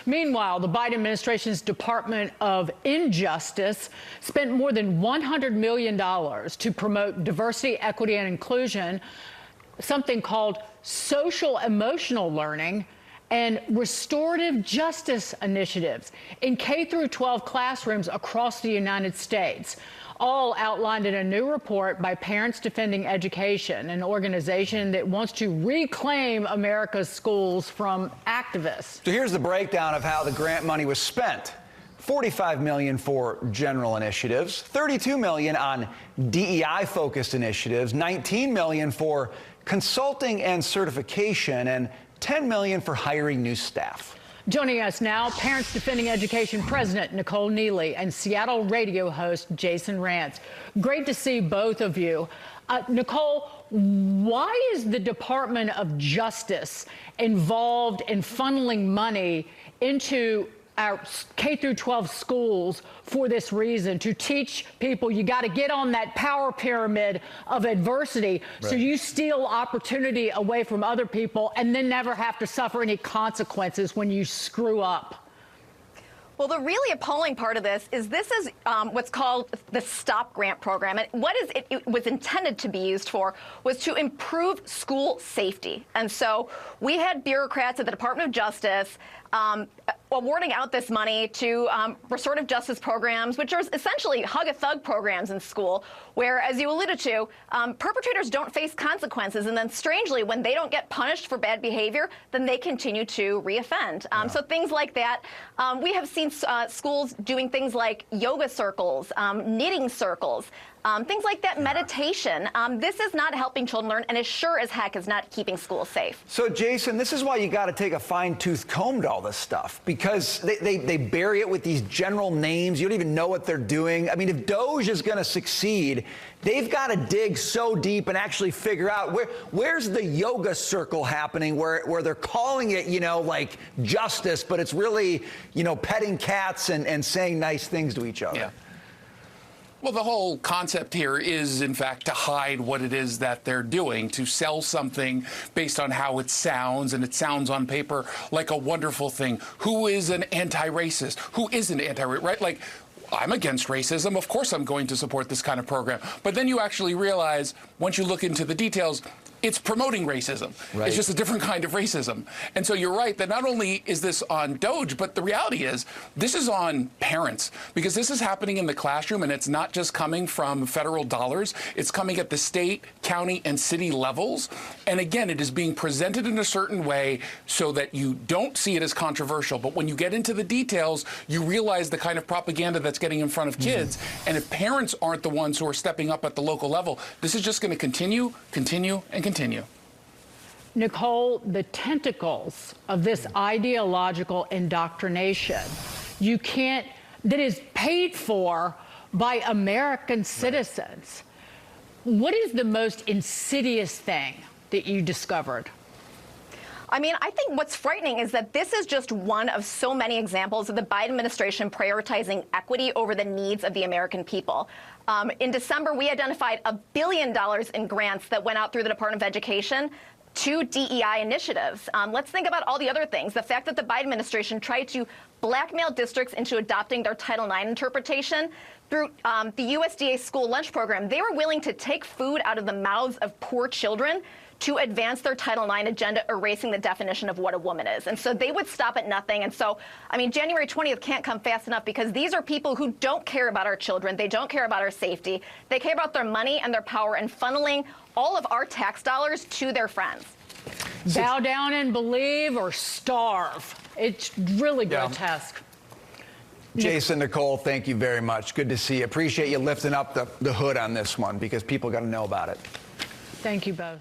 Meanwhile, the Biden administration's Department of Injustice spent more than $100 million to promote diversity, equity, and inclusion, something called social emotional learning and restorative justice initiatives in K-12 classrooms across the United States, all outlined in a new report by Parents Defending Education, an organization that wants to reclaim America's schools from activists. So here's the breakdown of how the grant money was spent. $45 million for general initiatives, $32 million on DEI-focused initiatives, $19 million for consulting and certification, and $10 million for hiring new staff. Joining us now, Parents Defending Education President Nicole Neily and Seattle radio host Jason Rantz. Great to see both of you. Nicole, why is the Department of Justice involved in funneling money into our K-12 schools for this reason, to teach people you got to get on that power pyramid of adversity, right, so you steal opportunity away from other people and then never have to suffer any consequences when you screw up? Well, the really appalling part of this is what's called the STOP grant program. And what it was intended to be used for was to improve school safety. And so we had bureaucrats at the Department of Justice awarding out this money to restorative justice programs, which are essentially hug-a-thug programs in school, where, as you alluded to, perpetrators don't face consequences. And then, strangely, when they don't get punished for bad behavior, then they continue to reoffend. So things like that. We have seen schools doing things like yoga circles, knitting circles, things like that, meditation. This is not helping children learn, and it sure as heck is not keeping schools safe. So, Jason, this is why you got to take a fine-tooth comb to all this stuff, because they bury it with these general names. You don't even know what they're doing. I mean, if DOJ is going to succeed, they've got to dig so deep and actually figure out where's the yoga circle happening, where they're calling it, you know, like justice, but it's really, you know, petting cats and saying nice things to each other. Yeah. Well, the whole concept here is, in fact, to hide what it is that they're doing, to sell something based on how it sounds, and it sounds on paper like a wonderful thing. Who is an anti-racist? Who isn't anti-racist, right? Like, I'm against racism. Of course I'm going to support this kind of program. But then you actually realize, once you look into the details, it's promoting racism. Right. It's just a different kind of racism. And so you're right that not only is this on DOJ, but the reality is this is on parents, because this is happening in the classroom, and it's not just coming from federal dollars. It's coming at the state, county, and city levels. And again, it is being presented in a certain way so that you don't see it as controversial. But when you get into the details, you realize the kind of propaganda that's getting in front of kids. And if parents aren't the ones who are stepping up at the local level, this is just going to continue, and continue. Nicole, the tentacles of this ideological indoctrination, that is paid for by American citizens. What is the most insidious thing that you discovered? I mean, I think what's frightening is that this is just one of so many examples of the Biden administration prioritizing equity over the needs of the American people. In December, we identified $1 billion in grants that went out through the Department of Education to DEI initiatives. Let's think about all the other things. The fact that the Biden administration tried to blackmail districts into adopting their Title IX interpretation through the USDA school lunch program. They were willing to take food out of the mouths of poor children to advance their Title IX agenda, erasing the definition of what a woman is. And so they would stop at nothing. And so, I mean, January 20th can't come fast enough, because these are people who don't care about our children. They don't care about our safety. They care about their money and their power and funneling all of our tax dollars to their friends. Bow down and believe or starve. It's really grotesque. Jason, Nicole, thank you very much. Good to see you. Appreciate you lifting up the hood on this one, because people got to know about it. Thank you both.